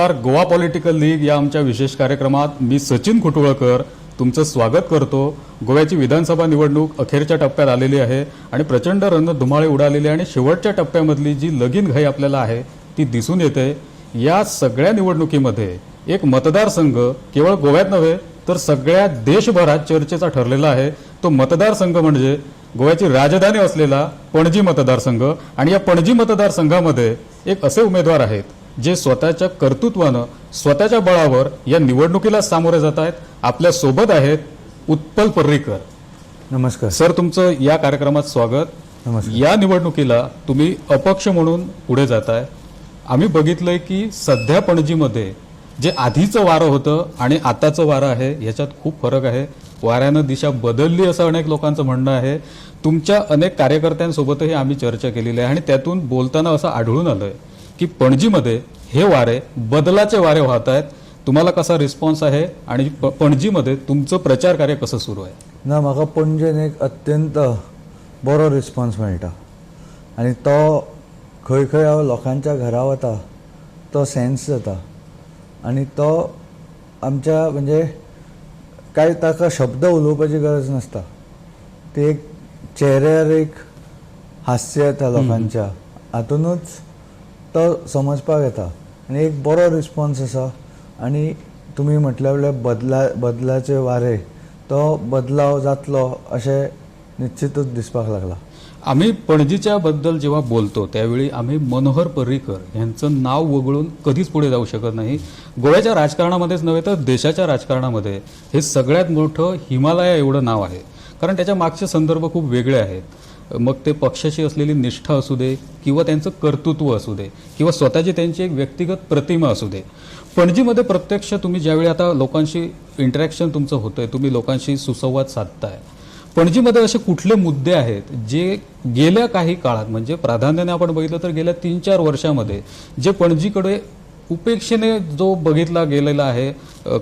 नमस्कार. Goa political league या आमच्या विशेष कार्यक्रमात मी सचिन कुटुळकर तुमचं स्वागत करतो. गोव्याची विधानसभा निवडणूक अखेरच्या टप्प्यात आलेली आहे आणि प्रचंड रणधुमाळे उडालेली आणि शेवटच्या टप्प्यामधली जी लगीन घाई आपल्याला आहे ती दिसून येते. या सगळ्या निवडणुकीमध्ये एक मतदारसंघ केवळ गोव्यात नव्हे तर सगळ्या देशभरात चर्चेचा ठरलेला आहे. तो मतदारसंघ म्हणजे गोव्याची राजधानी असलेला पणजी मतदारसंघ. आणि या पणजी मतदारसंघामध्ये एक असे उमेदवार आहेत जे स्वतःच्या कर्तृत्वानं स्वतःच्या बळावर या निवडणुकीला सामोरे जात आहेत. आपल्या सोबत आहेत उत्पल पर्रीकर. नमस्कार सर, तुमचं या कार्यक्रमात स्वागत. नमस्कार. या निवडणुकीला तुम्ही अपक्ष म्हणून पुढे जाताय. आम्ही बघितलंय की सध्या पणजीमध्ये जे आधीचं वारं होतं आणि आताचं वारं आहे याच्यात खूप फरक आहे. वाऱ्यानं दिशा बदलली असं अनेक लोकांचं म्हणणं आहे. तुमच्या अनेक कार्यकर्त्यांसोबतही आम्ही चर्चा केलेली आहे आणि त्यातून बोलताना असं आढळून आलंय की पणजीमध्ये हे वारे बदलाचे वारे वाहत आहेत. तुम्हाला कसा रिस्पॉन्स आहे आणि पणजीमध्ये तुमचं प्रचार कार्य कसं सुरू आहे? ना म्हाका पणजेन एक अत्यंत बरो रिस्पॉन्स मेळटा आनी तो खंय खंय हांव लोकांच्या घरा वता तो सेन्स जाता आनी तो आमच्या म्हणजे काय ताका शब्द उलोवपाची गरज नासता. ते एक चेहऱ्यार एक हास्य येता लोकांच्या, हातूनच तो समजपाक येता आनी एक बरो रिस्पॉन्स आसा. आनी तुमी म्हटल्या बदलाचे वारे तो बदलाव जातलो अशें निश्चितूच दिसपाक लागला. आम्ही पणजीच्या बद्दल जेव्हा बोलतो त्यावेळी आम्ही मनोहर पर्रीकर यांचं नाव वगळून कधीच पुढे जाऊ शकत नाही. गोव्याच्या राजकारणामध्येच नव्हे तर देशाच्या राजकारणामध्ये हे सगळ्यात मोठं हिमालया एवढं नाव आहे. कारण त्याच्या मागचे संदर्भ खूप वेगळे आहेत. मग ते पक्षाशी असलेली निष्ठा असू दे किंवा त्यांचं कर्तृत्व असू दे किंवा स्वतःची त्यांची एक व्यक्तिगत प्रतिमा असू दे. पणजीमध्ये प्रत्यक्ष तुम्ही ज्यावेळी आता लोकांशी इंटरॅक्शन तुमचं होतंय, तुम्ही लोकांशी सुसंवाद साधताय, पणजीमध्ये असे कुठले मुद्दे आहेत जे गेल्या काही काळात म्हणजे प्राधान्याने आपण बघितलं तर गेल्या 3-4 वर्षामध्ये जे पणजीकडे उपेक्षेने जो बघितला गेलेला आहे,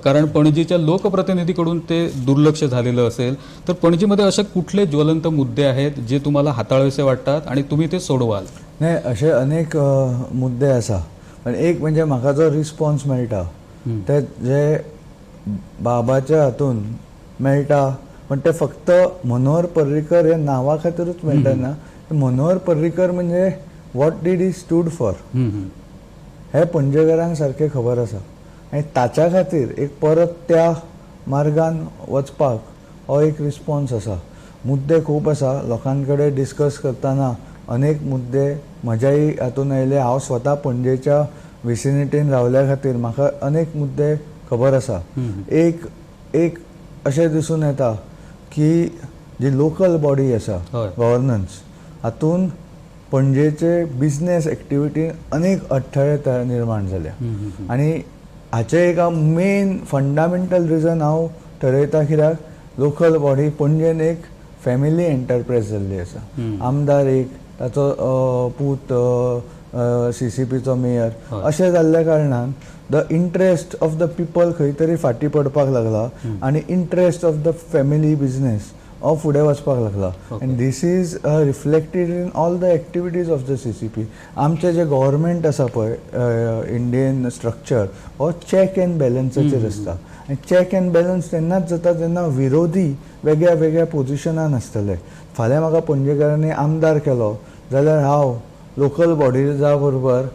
कारण पणजीच्या लोकप्रतिनिधीकडून ते दुर्लक्ष झालेलं असेल, तर पणजीमध्ये असे कुठले ज्वलंत मुद्दे आहेत जे तुम्हाला हाताळावेसे वाटतात आणि तुम्ही ते सोडवाल? नाही, असे अनेक मुद्दे आसा. पण एक म्हणजे म्हाका जो रिस्पॉन्स मेळटा ते जे बाबाच्या हातून मेळटा, पण ते फक्त मनोहर पर्रीकर हे नावा खातीरूच मेळटा ना. मनोहर पर्रीकर म्हणजे what did he stood for हे पणजेकारांक सारखे खबर आसा. आनी ताच्या खातीर एक परत त्या मार्गान वचपाक हो एक रिस्पॉन्स आसा. मुद्दे खूब आसा. लोकांकडे डिस्कस करतना अनेक मुद्दे म्हज्याय हातून आयले. हांव स्वता पणजेच्या विसिनिटीन रावल्या खातीर म्हाका अनेक मुद्दे खबर आसा. एक अशें दिसून येता की जी लोकल बॉडी आसा गव्हर्नन्स, हातून पणजेचे बिझनेस एक्टिविटीन अनेक अडथळे निर्माण जाल्या. आनी हाचे एक मेन फंडामेंटल रिजन हांव ठरयता, कित्याक लोकल बॉडी पणजेन एक फॅमिली एंटरप्रायज जाल्ली आसा. आमदार एक, ताचो पूत CCPचो मेयर, अशें जाल्ल्या कारणान the interest of the people खंय तरी फाटीं पडपाक लागला आनी interest of the family business हो फुडें वचपाक लागला. And this is reflected in all the activities of the CCP. आमचें जें गव्हर्मेंट आसा पळय, इंडियन स्ट्रक्चर, हो चॅक एंड बॅलन्साचेर आसता. आनी चॅक एंड बॅलन्स तेन्नाच जाता जेन्ना विरोधी वेगळ्या वेगळ्या पोजिशनान आसतले. फाल्यां म्हाका पणजेकारांनी आमदार केलो जाल्यार हांव लोकल बॉडीजा बरोबर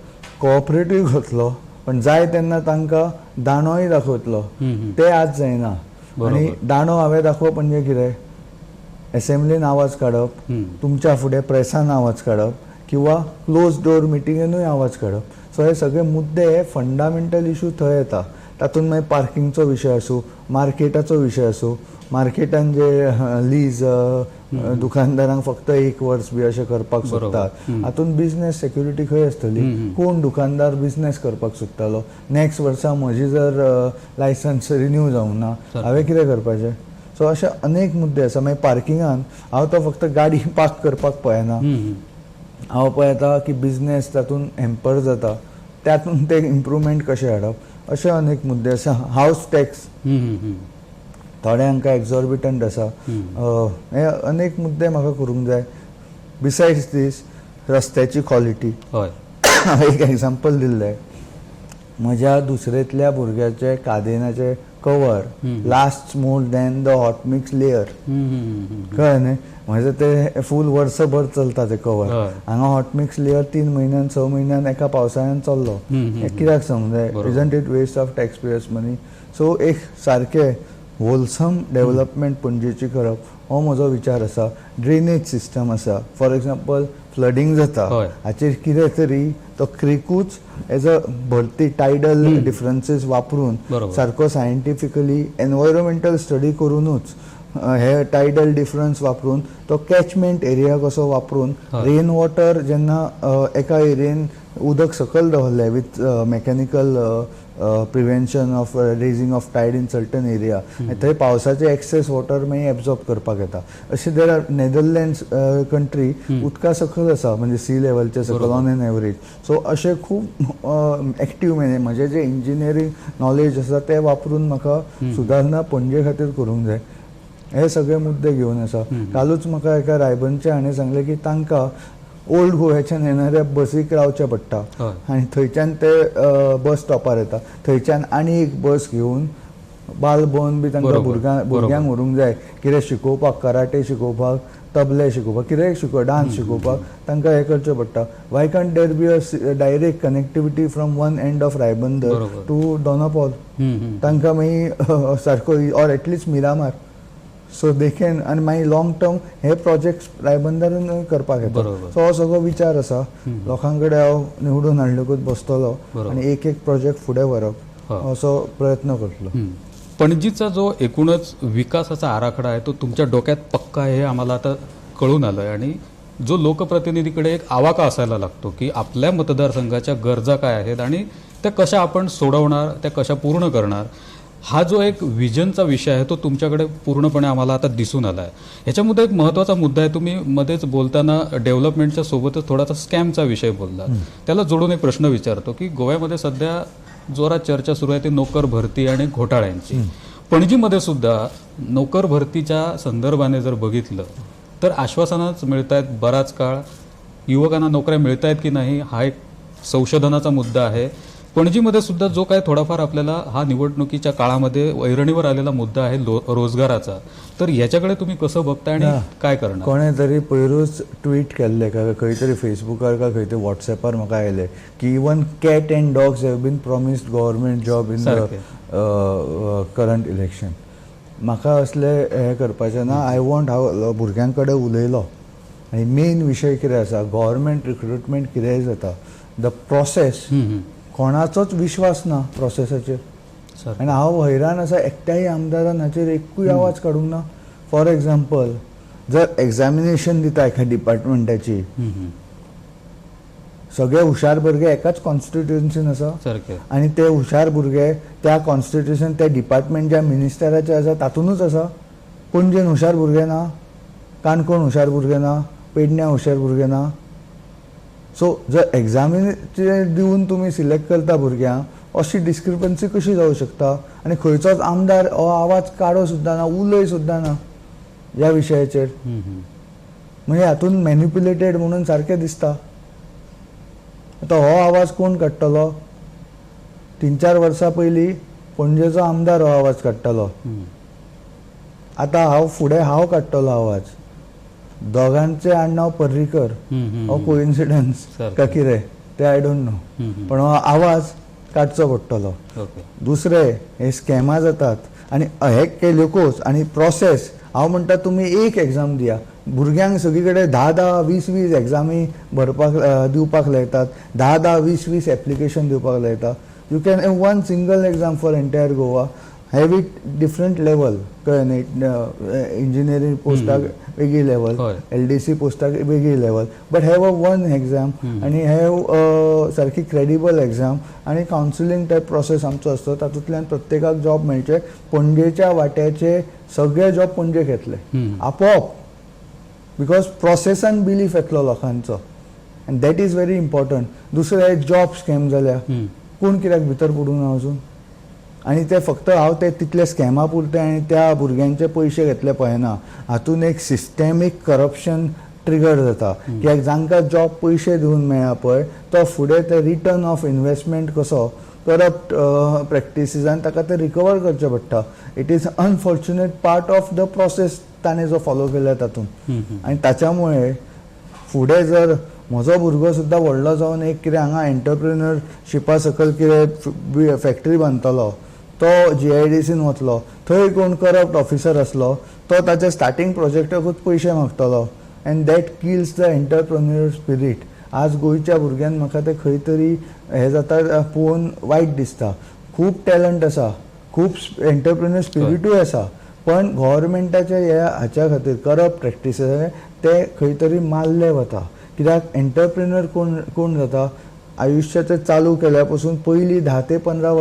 कोऑपरेटीव करतलो, पण जाय तेन्ना तांकां दांडोय दाखयतलो. ते आज जायना. आनी दांडो हांवें दाखोवप म्हणजे कितें? एसेंब्लीन आवाज काडप, तुमच्या फुडें प्रेसान आवाज काडप किंवा क्लोज डोर मिटिंगेनूय आवाज काडप. सो हे सगळे मुद्दे फंडामेंटल इशू थंय येता. तातूंत मागीर पार्किंगचो विशय आसूं, मार्केटाचो विशय आसूं, मार्केटान जे लीज दुकानदारांक फक्त 1 वर्स बी अशें करपाक सोदतात, हातून बिझनेस सेक्युरिटी खंय आसतली? कोण दुकानदार बिझनेस करपाक सोदतालो? नेक्स्ट वर्सा म्हजी जर लायसन्स रिन्यू जावंक ना, हांवें कितें करपाचें? सो अशे अनेक मुद्दे आसा. मागीर पार्किंगान हांव तो फक्त गाडी पार्क करपाक पळयना, हांव पळयता की बिझनेस तातूंत हॅम्पर जाता, त्यातून ते इम्प्रुवमेंट कशें हाडप, अशे अनेक मुद्दे आसा. हावस टॅक्स थोड्यांक एक्झॉर्बिटंट आसा. हे अनेक मुद्दे म्हाका करूंक जाय. बिसायड्स दीस रस्त्याची क्वॉलिटी. एक एग्जाम्पल दिल्लें, म्हज्या दुसरेंतल्या भुरग्याचे कादेनाचे cover last more than the hot mix layer. कळ्ळें न्ही, म्हजें ते फूल वर्सभर चलता ते कवर. हय. हांगा हॉट मिक्स लेयर 3 म्हयन्यान 6 म्हयन्यान एका पावसाळ्यान चल्लो. हें कित्याक समजे isn't it waste of tax payers money. So एक सारकें होलसम डेव्हलपमेंट पणजेची करप हो म्हजो विचार आसा. ड्रेनेज सिस्टम आसा, फॉर एक्झाम्पल फ्लडिंग जाता, हय. हाचेर कितें तरी तो क्रिकूच एज अ भरती टायडल डिफरन्सीस वापरून बरोबर. सारको सायंटिफिकली एनवायरमेंटल स्टडी करूनच हे टायडल डिफरन्स वापरून तो कॅचमेंट एरिया कसो वापरून रेन वॉटर जेन्ना एका एरियेन उदक सकयल दवरलें with mechanical prevention of raising of tied in certain area, थंय पावसाचे एक्सेस वॉटर मागीर एब्झॉर्ब करपाक येता. अशें देर आर नेदरलँड्स कंट्री उदका सकयल आसा, म्हणजे सी लेवलचे सकयल ऑन एन एवरेज. सो अशें खूब एक्टीव म्हजें जें इंजिनियरींग नॉलेज आसा तें वापरून म्हाका सुदारणा पणजे खातीर करूंक जाय. हे सगळे मुद्दे घेवन आसा. कालूच म्हाका एका रायबंदचे हाणें सांगलें की तांकां ओल्ड गोव्याच्यान येणाऱ्या बसीक रावचें पडटा आनी थंयच्यान ते बस स्टॉपार येता, थंयच्यान आनी एक बस घेवन बालभवन बी तांकां भुरग्यांक व्हरूंक जाय, कितें शिकोवपाक, कराटे शिकोवपाक, तबले शिकोवपाक, कितेंय डान्स शिकोवपाक तांकां हें करचें पडटा. Why can't there be a direct connectivity from one end of Raibandar to Dona Paula. तांकां मागीर सारको or at least Miramar. So they can, आनी मागीर लॉंग टर्म हे प्रोजेक्ट रायबंदरान करपाक येता. सो हो सगळो विचार आसा. लोकां कडेन हांव निवडून हाडलकूच बसतलो आनी एक एक प्रोजेक्ट फुडें व्हरप असो प्रयत्न करतलो. पणजीचा जो एकूणच विकासाचा आराखडा आहे तो तुमच्या डोक्यात पक्का आहे हे आम्हाला आता कळून आलं आहे. आणि जो लोकप्रतिनिधीकडे एक आवाका असायला लागतो की आपल्या मतदारसंघाच्या गरजा काय आहेत आणि त्या कशा आपण सोडवणार, त्या कशा पूर्ण करणार, हा जो एक विजनचा विषय आहे तो तुमच्याकडे पूर्णपणे आम्हाला आता दिसून आला आहे. ह्याच्यामध्ये एक महत्त्वाचा मुद्दा आहे, तुम्ही मध्येच बोलताना डेव्हलपमेंटच्या सोबतच थोडासा स्कॅमचा विषय बोलला. त्याला जोडून एक प्रश्न विचारतो की गोव्यामध्ये सध्या जोरात चर्चा सुरू आहे ती नोकर भरती आणि घोटाळ्यांची. पणजीमध्ये सुद्धा नोकर भरतीच्या संदर्भाने जर बघितलं तर आश्वासनच मिळत आहेत बराच काळ. युवकांना नोकऱ्या मिळत आहेत की नाही हा एक संशोधनाचा मुद्दा आहे. पणजीमध्ये सुद्धा जो काय थोडाफार आपल्याला हा निवडणुकीच्या काळामध्ये ऐरणीवर आलेला मुद्दा आहे रोजगाराचा, तर याच्याकडे तुम्ही कसं बघताय आणि काय करणार? कोणे तरी पयरूच ट्वीट केल्ले का खंय तरी फेसबुकार का खंय तरी व्हॉट्सॅपार म्हाका आयले की even cat and dogs have been promised government job in the current election. म्हाका असले हे करपाचें ना. आय वॉन्ट, हांव भुरग्यां कडेन उलयलो आनी मेन विशय कितें आसा, गव्हर्मेंट रिक्रुटमेंट कितेंय जाता, द प्रोसेस, कोणाचोच विश्वास ना प्रोसेसाचेर. आनी हांव हैराण आसा, एकट्याय आमदारान हाचेर एकूय आवाज काडूंक ना. फॉर एक्झाम्पल, जर एग्जामिनेशन दिता एका डिपार्टमेंटाची, सगळे हुशार भुरगे एकाच कॉन्स्टिट्युएन्सीन आसा आनी ते हुशार भुरगे त्या कॉन्स्टिट्युएन्सीन त्या डिपार्टमेंट ज्या मिनिस्टराचे आसा तातूनच आसा. पणजेन हुशार भुरगे ना, काणकोण हुशार भुरगे ना, पेडण्या हुशार भुरगे ना. सो जर एग्जामिनेशन दिवन तुमी सिलेक्ट करता भुरग्यांक, अशी डिस्क्रिपन्सी कशी जावं शकता? आनी खंयचोच आमदार हो आवाज काडो सुद्दां ना, उलय सुद्दां ना ह्या विशयाचेर. म्हणजे हातून मॅन्युप्युलेटेड म्हणून सारकें दिसता. आतां हो आवाज कोण काडटलो? 3-4 वर्सां पयलीं पणजेचो आमदार हो आवाज काडटलो. आतां फुडें हांव काडटलो आवाज. दोगांचे आडनाव पर्रीकर, हो कोइन्सिडन्स का कितें तें आय डोंट नो, पण हो आवाज काडचो पडटलो. दुसरे हे स्कॅमां जातात आनी हे केल्योकूच आनी प्रोसेस. हांव म्हणटा तुमी एक एग्जाम दिया. भुरग्यांक सगळी कडेन 10-10, 20-20 एग्जामी दिवपाक लायतात, 10-10, 20-20 एप्लिकेशन दिवपाक लायता. You can have one single exam for entire Goa, have it different level. कळ्ळें न्ही, इंजिनियरींग पोस्टाक वेगळी लेवल, LDC पोस्टाक वेगळी level, but have a one exam आनी हॅव सारकी क्रेडिबल एग्जाम आनी कावन्सिलींग टायप प्रोसेस आमचो आसतो. तातूंतल्यान प्रत्येकाक जॉब मेळचे. पणजेच्या वाट्याचे सगळे जॉब पणजेक येतले आपोआप, बिकॉज प्रोसेसान बिलीफ येतलो लोकांचो, आनी दॅट इज व्हेरी इम्पॉर्टंट. दुसरे जॉब स्कॅम जाल्या, कोण कित्याक भितर पडूंक ना अजून? आनी ते फक्त हांव ते तितले स्कॅमा पुरते आनी त्या भुरग्यांचे पयशे घेतले पळयना. हातून एक सिस्टेमीक करप्शन ट्रिगर जाता. कित्याक जांकां जॉब पयशे दिवन मेळ्ळा पळय, तो फुडें ते रिटर्न ऑफ इन्वेस्टमेंट कसो करप्ट प्रॅक्टिसीसान ताका ते रिकवर करचे पडटा. It is unfortunate part of the process ताणें जो फॉलो केला तातूंत. आनी ताच्यामुळे फुडें जर म्हजो भुरगो सुद्दां व्हडलो जावन एक कितें हांगा एंटरप्रिनरशिपा सकयल कितें फॅक्टरी बांदतलो, तो GIDCन वतलो, थंय कोण करप्ट ऑफिसर आसलो, तो ताच्या स्टार्टींग प्रोजेक्टाकूच पयशे मागतलो, and that kills the entrepreneur spirit. आज गोंयच्या भुरग्यांक म्हाका ते खंय तरी हें जाता पळोवन वायट दिसता. खूब टॅलंट आसा, खूब एंटरप्रिन्युअर स्पिरिटूय आसा, पण गव्हर्मेंटाच्या हाच्या खातीर करप्ट प्रॅक्टिसीस ते खंय तरी मारले वता. कित्याक एंटरप्रिन्युअर कोण जाता, आयुश्याचें चालू केल्या पासून पयलीं 10 ते 15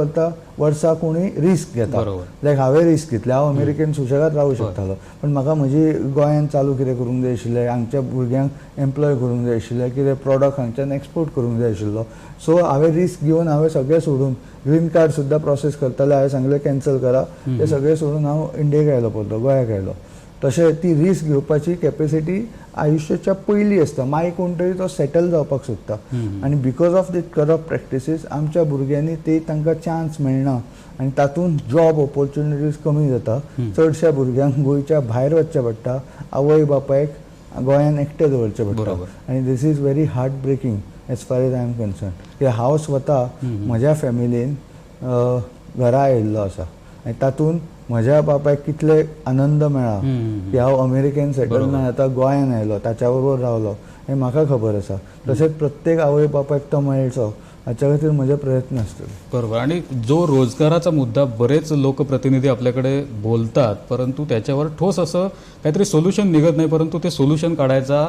वर्सां कोणी रिस्क घेता. लायक हांवें रिस्क घेतलें, हांव अमेरिकेन सुशेगाद रावूं शकतालो, पण म्हाका म्हजी गोंयांत चालू कितें करूंक जाय आशिल्लें, हांगच्या भुरग्यांक एम्प्लॉय करूंक जाय आशिल्लें, कितें प्रॉडक्ट हांगच्यान एक्सपोर्ट करूंक जाय आशिल्लो. सो हांवें रिस्क घेवन हांवें सगळें सोडून, ग्रीन कार्ड सुद्दां प्रोसेस करताले, हांवें सांगलें कॅन्सल करा, ते सगळें सोडून हांव इंडियेक आयलो, परतो गोंयाक आयलो. तशें ती रिस्क घेवपाची कॅपेसिटी आयुश्याच्या पयलीं आसता. मागीर कोण तरी तो सेटल जावपाक सोदता. आनी बिकॉज ऑफ दीट करप्ट प्रॅक्टिसीस आमच्या भुरग्यांनी ते तांकां चान्स मेळना, आनी तातूंत जॉब ऑपॉर्च्युनिटीज कमी जाता. चडश्या भुरग्यांक गोंयच्या भायर वचचें पडटा, आवय बापायक गोंयांत एकटे दवरचें पडटा. आनी this is very heart breaking as far as I am concern. कित्याक हांव स्वता म्हज्या फॅमिलीन घरा आयिल्लो आसा, आनी तातूंत म्हज्या बापायक कितले आनंद मेळ्ळा की हांव अमेरिकेन सेटल ना जाता गोंयान आयलो, ताच्या बरोबर रावलो, हें म्हाका खबर आसा. तशेंच प्रत्येक आवय बापायक तो मेळचो हाच्या खातीर म्हजे प्रयत्न आसतले. बरोबर. आणि जो रोजगाराचा मुद्दा बरेच लोकप्रतिनिधी आपल्याकडे बोलतात, परंतु त्याच्यावर ठोस असं काहीतरी सोल्युशन निघत नाही, परंतु ते सोल्युशन काढायचा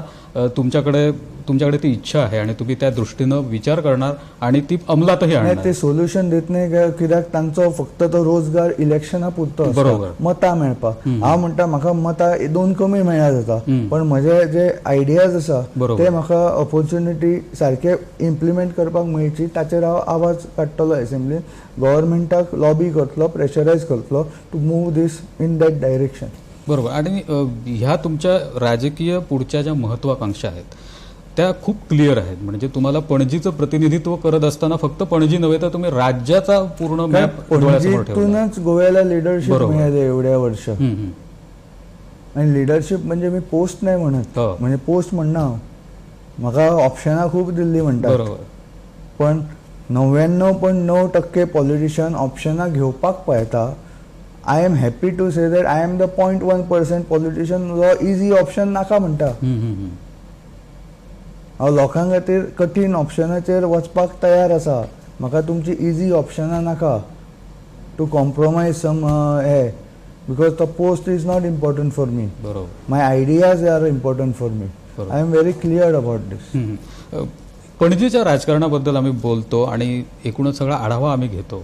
तुमच्याकडे ती इच्छा आहे आणि तुम्ही त्या दृष्टीनं विचार करणार आणि ती अंमलातही आणणार. ते सोल्युशन दित नाही, कित्याक तांचो फक्त तो रोजगार इलेक्शना पुरतो बरोबर, मतां मेळपाक. हांव म्हणटा म्हाका मतां 2 कमी मेळ्ळ्या जाता, पण म्हजे जे आयडियाज आसा ते म्हाका ऑपॉर्च्युनिटी सारखे इम्प्लिमेंट करपाक मेळची, ताचेर हांव आवाज काडटलो एसेंब्लीन, गव्हर्मेंटाक लॉबी करतलो, प्रेशरायज करतलो to move this in that direction. बरोबर. आणि ह्या तुमच्या राजकीय पुढच्या ज्या महत्वाकांक्षा आहेत त्या खूप क्लिअर आहेत. म्हणजे तुम्हाला पणजीचं प्रतिनिधित्व करत असताना फक्त पणजी नव्हे तर तुम्ही राज्याचा पूर्ण मॅप पणजीतूनच गोव्याला लिडरशिप मिळाली एवढ्या वर्ष. आणि लिडरशिप म्हणजे मी पोस्ट नाही म्हणत, म्हणजे पोस्ट म्हणणं म्हाका ऑप्शनां खूप दिल्ली म्हणटात, पण 99.9% पॉलिटिशियन ऑप्शनां घेवपाक पळयता. I am happy to say that I am the 0.1% politician जो इजी ऑप्शन नाका म्हणटा. हांव लोकां खातीर कठीण ऑप्शनाचेर वचपाक तयार आसा. म्हाका तुमची इजी ऑप्शनां नाका टू कॉम्प्रोमायज सम हे, because the post is not important for me. My ideas are important for me. I am very clear about this. पणजीच्या राजकारणाबद्दल आम्ही बोलतो आणि एकूणच सगळा आढावा आम्ही घेतो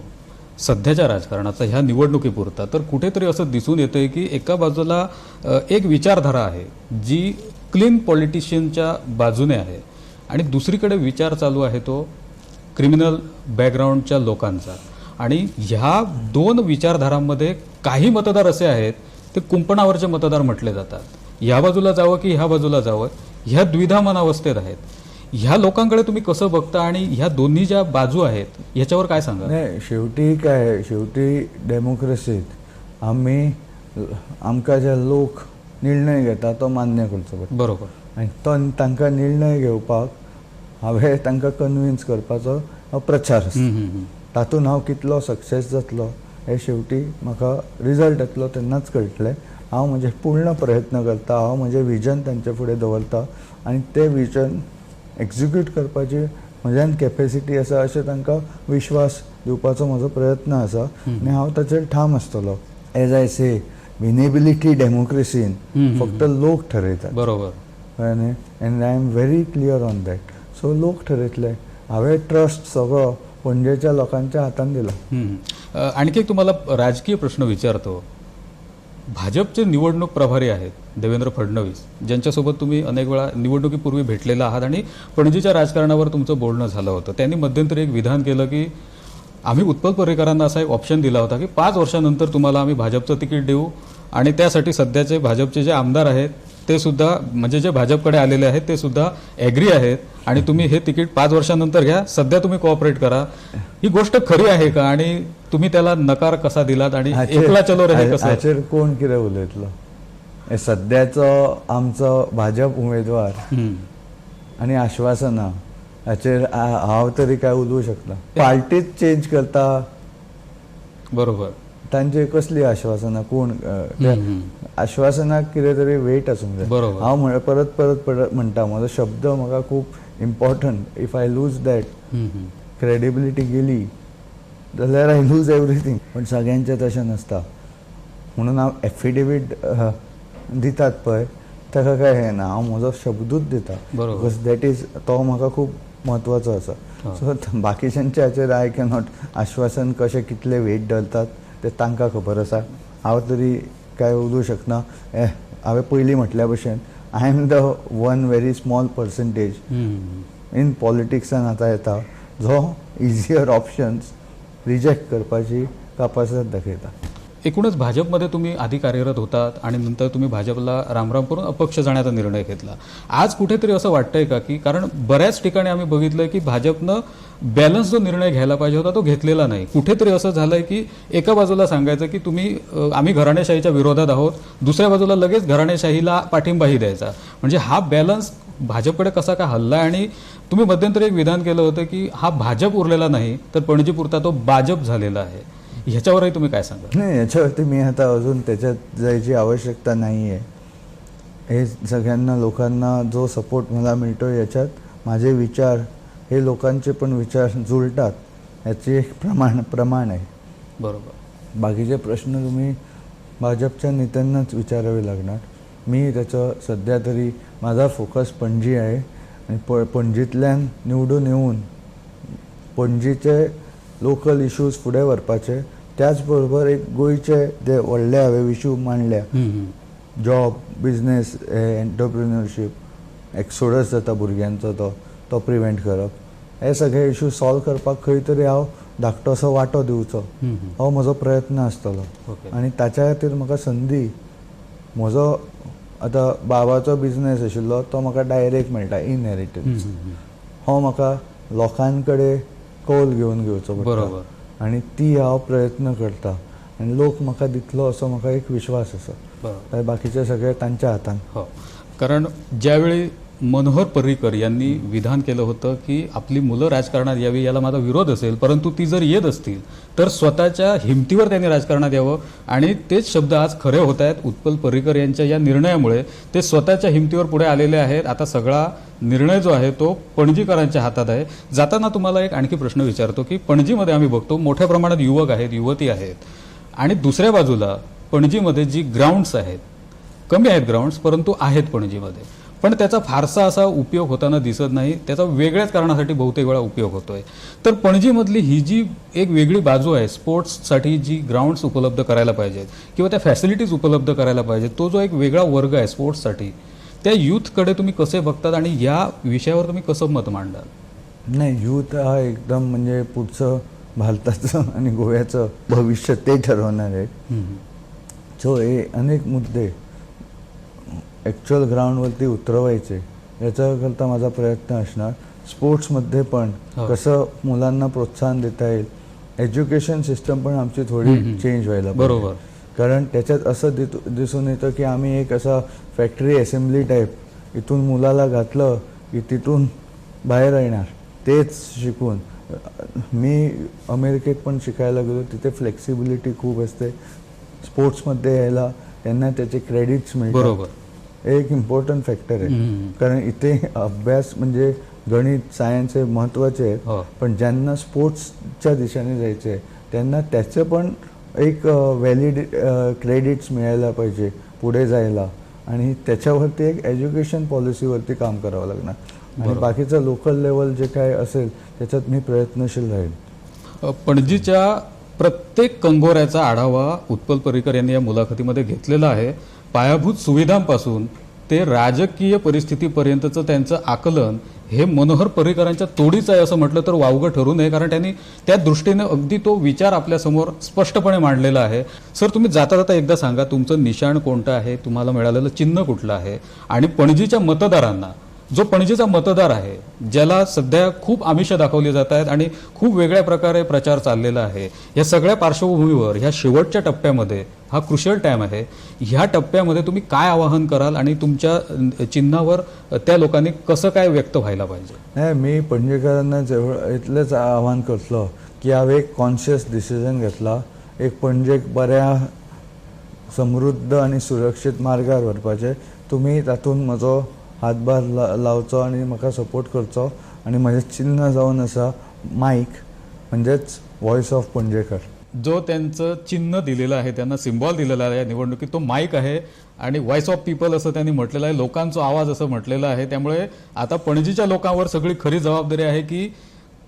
सध्याच्या राजकारणाचा ह्या निवडणुकीपुरता. तर कुठेतरी असं दिसून येतंय की एका बाजूला एक विचारधारा आहे जी क्लीन पॉलिटिशियनच्या बाजूने आहे आणि दुसरीकडे विचार चालू आहे तो क्रिमिनल बॅकग्राऊंडच्या लोकांचा. आणि ह्या 2 विचारधारांमध्ये काही मतदार असे आहेत ते कुंपणावरचे मतदार म्हटले जातात. ह्या बाजूला जावं की ह्या बाजूला जावं ह्या द्विधा मनावस्थेत आहेत. ह्या लोकांकडे तुम्ही कसं बघता आणि ह्या दोन्ही ज्या बाजू आहेत ह्याच्यावर काय सांगा? नाही, शेवटी डेमोक्रेसीत आमकां जे लोक निर्णय घेता तो मान्य करचो पडटा. बरोबर. आनी तो तांकां निर्णय घेवपाक हांवें तांकां कन्विन्स करपाचो प्रचार आसता. तातूंत हांव कितलो सक्सेस जातलो हे शेवटी म्हाका रिजल्ट येतलो तेन्नाच कळटलें. हांव म्हजे पूर्ण प्रयत्न करता, हांव म्हजें विजन तांचे फुडें दवरता आनी तें विजन एक्झिक्यूट करपाची म्हज्यान कॅपेसिटी आसा अशें तांकां विश्वास दिवपाचो म्हजो प्रयत्न आसा आनी हांव ताचेर ठाम आसतलो. एज आय से, विनेबिलिटी डेमोक्रेसीन फक्त लोक ठरयतात. बरोबर. End I am very clear on that. So लोक ठरयतले. हांवें ट्रस्ट सगळो पणजेच्या लोकांच्या हातान दिला. आणखी एक तुम्हाला राजकीय प्रश्न विचारतो. भाजपचे निवडणूक प्रभारी आहेत देवेंद्र फडणवीस, ज्यांच्यासोबत तुम्ही अनेक वेळा निवडणुकीपूर्वी भेटलेला आहात आणि पणजीच्या राजकारणावर तुमचं बोलणं झालं होतं. त्यांनी मध्यंतरी एक विधान केलं की आम्ही उत्पल पर्रीकरांना असा एक ऑप्शन दिला होता की 5 वर्षानंतर तुम्हाला आम्ही भाजपचं तिकीट देऊ आणि त्यासाठी सध्याचे भाजपचे जे आमदार आहेत ते सुद्धा म्हणजे जे भाजपकडे आलेले आहेत ते सुद्धा ॲग्री आहेत आणि तुम्ही हे तिकीट 5 वर्षानंतर घ्या, सध्या तुम्ही कोऑपरेट करा. ही गोष्ट खरी आहे का आणि तुम्ही त्याला नकार कसा दिलात आणि एकला चलो रे हे कसं? हाचेर कोण कितें उलयतलो? हे सद्याचो आमचो भाजप उमेदवार हम्म. आनी आश्वासनां हाचेर हांव तरी काय उलोवंक शकना. पार्टीच चेंज करता, बरोबर. तांची कसली आश्वासनां कोण आश्वासनाक कितें तरी वेट आसूंक जाय. बरोबर. हांव परत परत म्हणटा, म्हजो शब्द म्हाका खूब important. If I lose that credibility गेली जाल्यार आय लूज एवरीथींग. पण सगळ्यांचें तशें नसता. म्हणून हांव एफिडेवीट दितात पळय ताका काय हें ना, हांव म्हजो शब्दूच दिता. बरोबर. बिकॉज दॅट इज तो म्हाका खूब म्हत्वाचो आसा. सो बाकीच्यांच्या हाचेर आय कॅनॉट आश्वासन कशें कितले वेट धरतात ते तांकां खबर आसा. हांव तरी काय उलोवंक शकना. हांवें पयलीं म्हटल्या भशेन I am the one very small percentage in पॉलिटिक्सान आतां येता जो इजियर ऑप्शन्स रिजेक्ट करपाची कापासीत दाखयता. एकूणच भाजपमध्ये तुम्ही आधी कार्यरत होतात आणि नंतर तुम्ही भाजपला रामराम करून अपक्ष जाण्याचा निर्णय घेतला. आज कुठेतरी असं वाटतंय का की कारण बऱ्याच ठिकाणी आम्ही बघितलंय की भाजपनं बॅलन्स जो निर्णय घ्यायला पाहिजे होता तो घेतलेला नाही. कुठेतरी असं झालंय की एका बाजूला सांगायचं की तुम्ही आम्ही घराणेशाहीच्या विरोधात आहोत, दुसऱ्या बाजूला लगेच घराणेशाहीला पाठिंबाही द्यायचा. म्हणजे हा बॅलन्स भाजपकडे कसा का हल्ला? आणि तुम्ही मध्यंतरी एक विधान केलं होतं की हा भाजप उरलेला नाही तर पणजीपुरता तो भाजप झालेला आहे. ह्याच्यावरही तुम्ही काय सांगा? नाही, याच्यावरती मी आता अजून त्याच्यात जायची आवश्यकता नाही आहे. हे सगळ्यांना लोकांना जो सपोर्ट मला मिळतो याच्यात माझे विचार हे लोकांचे पण विचार जुळतात याचे एक प्रमाण आहे. बरोबर. बाकीचे प्रश्न तुम्ही भाजपच्या नेत्यांनाच विचारावे लागणार. मी त्याचं सध्या तरी माझा फोकस पणजी आहे आणि पणजींतल्यान निवडून येऊन पणजीचे लोकल इश्यूज फुडें व्हरपाचे. त्याच बरोबर एक गोंयचे जे व्हडले हांवें इश्यू मांडल्या, जॉब, बिझनेस, एंटरप्रिन्युअरशीप, एक्सोडस जाता भुरग्यांचो तो प्रिवेंट करप, हे सगळे इश्यू सॉल्व करपाक खंय तरी हांव धाकटोसो वांटो दिवचो हो म्हजो प्रयत्न आसतलो. आनी ताच्या खातीर म्हाका संदी म्हजो आतां बाबाचो बिझनेस आशिल्लो तो म्हाका डायरेक्ट मेळटा इनहेरिटन्स. हो म्हाका लोकां कडेन कौल घेवचो पडटा आनी ती हांव प्रयत्न करता आनी लोक म्हाका दितलो असो म्हाका एक विश्वास आसा. बाकीचे सगळे तांच्या हातान. हो, कारण ज्यावेळी मनोहर पर्रीकर यांनी विधान केलं होतं की आपली मुलं राजकारणात यावी याला माझा विरोध असेल, परंतु ती जर येत असतील तर स्वतःच्या हिमतीवर त्यांनी राजकारणात यावं आणि तेच शब्द आज खरे होत आहेत. उत्पल पर्रीकर यांच्या या निर्णयामुळे ते स्वतःच्या हिमतीवर पुढे आलेले आहेत. आता सगळा निर्णय जो आहे तो पणजीकरांच्या हातात आहे. जाताना तुम्हाला एक आणखी प्रश्न विचारतो की पणजीमध्ये आम्ही बघतो मोठ्या प्रमाणात युवक आहेत, युवती आहेत आणि दुसऱ्या बाजूला पणजीमध्ये जी ग्राउंड्स आहेत, कमी आहेत ग्राउंड्स परंतु आहेत पणजीमध्ये, पण त्याचा फारसा असा उपयोग होताना दिसत नाही. त्याचा वेगळ्याच कारणासाठी बहुतेक वेळा उपयोग होतोय. तर पणजीमधली ही जी एक वेगळी बाजू आहे, स्पोर्ट्ससाठी जी ग्राउंड्स उपलब्ध करायला पाहिजेत किंवा त्या फॅसिलिटीज उपलब्ध करायला पाहिजेत, तो जो एक वेगळा वर्ग आहे स्पोर्ट्ससाठी, त्या यूथकडे तुम्ही कसे बघतात आणि या विषयावर तुम्ही कसं मत मांडाल? नाही, यूथ हा एकदम म्हणजे पुढचं भारताचं आणि गोव्याचं भविष्य ते ठरवणार आहे. सो हे अनेक मुद्दे ॲक्च्युअल ग्राउंडवरती उतरवायचे याच्याकरता माझा प्रयत्न असणार. स्पोर्ट्समध्ये पण कसं मुलांना प्रोत्साहन देता येईल, एज्युकेशन सिस्टम पण आमची थोडी चेंज व्हायला पाहिजे. बरोबर. कारण त्याच्यात असं दिसून येतं की आम्ही एक असा फॅक्टरी असेंब्ली टाईप इथून मुलाला घातलं की तिथून बाहेर येणार तेच शिकून. मी अमेरिकेत पण शिकायला गेलो, तिथे फ्लेक्सिबिलिटी खूप असते. स्पोर्ट्समध्ये यायला त्यांना त्याचे क्रेडिट्स मिळतात. बरोबर. एक इम्पॉर्टंट फॅक्टर आहे. कारण इथे अभ्यास म्हणजे गणित, सायन्स हे महत्त्वाचे आहेत, पण ज्यांना स्पोर्ट्सच्या दिशेने जायचे आहे त्यांना त्याचं पण एक व्हॅलिड क्रेडिट्स मिळायला पाहिजे पुढे जायला. आणि त्याच्यावरती एक एज्युकेशन पॉलिसीवरती काम करावं लागणार. आणि बाकीचं लोकल लेवल जे काय असेल त्याच्यात मी प्रयत्नशील राहील. पणजीच्या प्रत्येक कंगोऱ्याचा आढावा उत्पल पर्रीकर यांनी या मुलाखतीमध्ये घेतलेला आहे. पायाभूत सुविधांपासून ते राजकीय परिस्थितीपर्यंतचं त्यांचं आकलन हे मनोहर पर्रीकरांच्या तोडीचं आहे असं म्हटलं तर वावगं ठरू नये, कारण त्यांनी त्या दृष्टीने अगदी तो विचार आपल्यासमोर स्पष्टपणे मांडलेला आहे. सर, तुम्ही जाता जाता एकदा सांगा, तुमचं निशाण कोणतं आहे, तुम्हाला मिळालेलं चिन्ह कुठलं आहे, आणि पणजीच्या मतदारांना, जो पणजीचा मतदार आहे ज्याला सध्या खूप आमिष दाखवली जात आहेत आणि खूप वेगळ्या प्रकारे प्रचार चाललेला आहे, या सगळ्या पार्श्वभूमीवर ह्या शेवटच्या टप्प्यामध्ये, हा क्रुशियल टाइम आहे, ह्या टप्प्यामध्ये तुम्ही काय आवाहन कराल आणि तुमच्या चिन्हावर त्या लोकांनी कसं काय व्यक्त व्हायला पाहिजे? नाही, मी पणजेकरांना इतलेच आवाहन करतलो की हांवें एक कॉन्शियस डिसिजन घेतला, एक पणजेक बऱ्या समृद्ध आणि सुरक्षीत मार्गार व्हरपाचे. तुमी तातूंत म्हजो हातभार लावचो आणि म्हाका सपोर्ट करचो. आणि म्हजें चिन्ह जावन आसा मायक, म्हणजेच व्हॉइस ऑफ पणजेकर. जो त्यांचं चिन्ह दिलेलं आहे, त्यांना सिम्बॉल दिलेला आहे या निवडणुकीत, तो माईक आहे आणि व्हॉइस ऑफ पीपल असं त्यांनी म्हटलेलं आहे, लोकांचा आवाज असं म्हटलेलं आहे. त्यामुळे आता पणजीच्या लोकांवर सगळी खरी जबाबदारी आहे की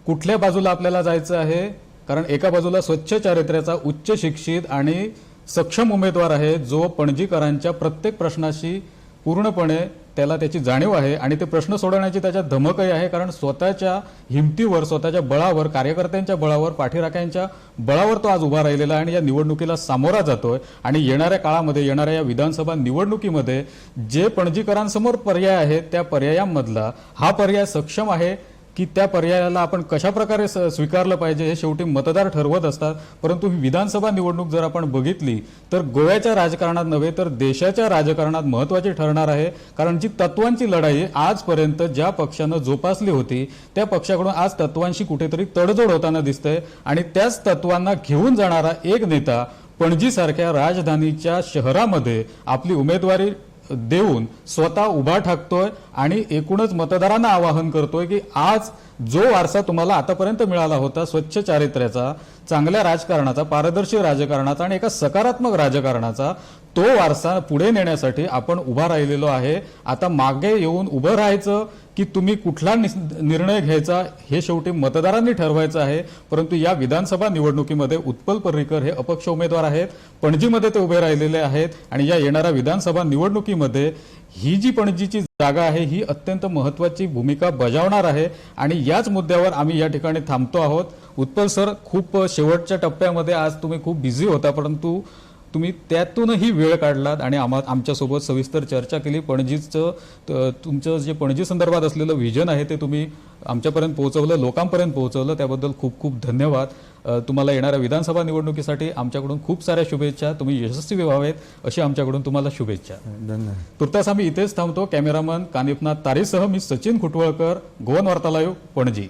कुठल्या बाजूला आपल्याला जायचं आहे. कारण एका बाजूला स्वच्छ चारित्र्याचा, उच्च शिक्षित आणि सक्षम उमेदवार आहे, जो पणजीकरांच्या प्रत्येक प्रश्नाशी पूर्णपणे त्याला त्याची जाणीव आहे आणि ते प्रश्न सोडवण्याची त्याच्यात धमकही आहे. कारण स्वतःच्या हिमतीवर, स्वतःच्या बळावर, कार्यकर्त्यांच्या बळावर, पाठीराख्यांच्या बळावर तो आज उभा राहिलेला आहे आणि या निवडणुकीला सामोरा जातोय. आणि येणाऱ्या काळामध्ये, येणाऱ्या या विधानसभा निवडणुकीमध्ये जे पणजीकरांसमोर पर्याय आहेत, त्या पर्यायांमधला हा पर्याय सक्षम आहे की त्या पर्यायाला आपण कशा प्रकारे स्वीकारलं पाहिजे हे शेवटी मतदार ठरवत असतात. परंतु ही विधानसभा निवडणूक जर आपण बघितली तर गोव्याच्या राजकारणात नव्हे तर देशाच्या राजकारणात महत्त्वाची ठरणार आहे. कारण जी तत्वांची लढाई आजपर्यंत ज्या पक्षानं जोपासली होती, त्या पक्षाकडून आज तत्वांशी कुठेतरी तडजोड होताना दिसतंय आणि त्याच तत्वांना घेऊन जाणारा एक नेता पणजीसारख्या राजधानीच्या शहरामध्ये आपली उमेदवारी देऊन स्वतः उभा ठाकतोय आणि एकूणच मतदारांना आवाहन करतोय की आज जो वारसा तुम्हाला आतापर्यंत मिळाला होता, स्वच्छ चारित्र्याचा, चांगल्या राजकारणाचा, पारदर्शी राजकारणाचा आणि एका सकारात्मक राजकारणाचा, तो वारसा पुढे नेण्यासाठी आपण उभा राहिलेलो आहे. आता मागे येऊन उभं राहायचं की तुम्ही कुठला निर्णय घ्यायचा हे शेवटी मतदारांनी ठरवायचं आहे. परंतु या विधानसभा निवडणुकीमध्ये उत्पल पर्रीकर हे अपक्ष उमेदवार आहेत, पणजीमध्ये ते उभे राहिलेले आहेत आणि या येणाऱ्या विधानसभा निवडणुकीमध्ये ही जी पणजीची जागा आहे ही अत्यंत महत्त्वाची भूमिका बजावणार आहे. आणि याच मुद्द्यावर आम्ही या ठिकाणी थांबतो आहोत. उत्पल सर, खूप शेवटच्या टप्प्यामध्ये आज तुम्ही खूप बिझी होता, परंतु तुम्ही त्यातूनही वेळ काढलात आणि आमच्यासोबत सविस्तर चर्चा केली. पणजीचं तुमचं जे पणजी संदर्भात असलेलं व्हिजन आहे ते तुम्ही आमच्यापर्यंत पोहोचवलं, लोकांपर्यंत पोहोचवलं, त्याबद्दल खूप खूप धन्यवाद. तुम्हाला येणाऱ्या विधानसभा निवडणुकीसाठी आमच्याकडून खूप साऱ्या शुभेच्छा. तुम्ही यशस्वी व्हावेत अशी आमच्याकडून तुम्हाला शुभेच्छा. धन्यवाद. तुर्तास आम्ही इथेच थांबतो. कॅमेरामन कानिफनाथ तारीसह मी सचिन खुटवळकर, गोवन वार्ता लाईव्ह, पणजी.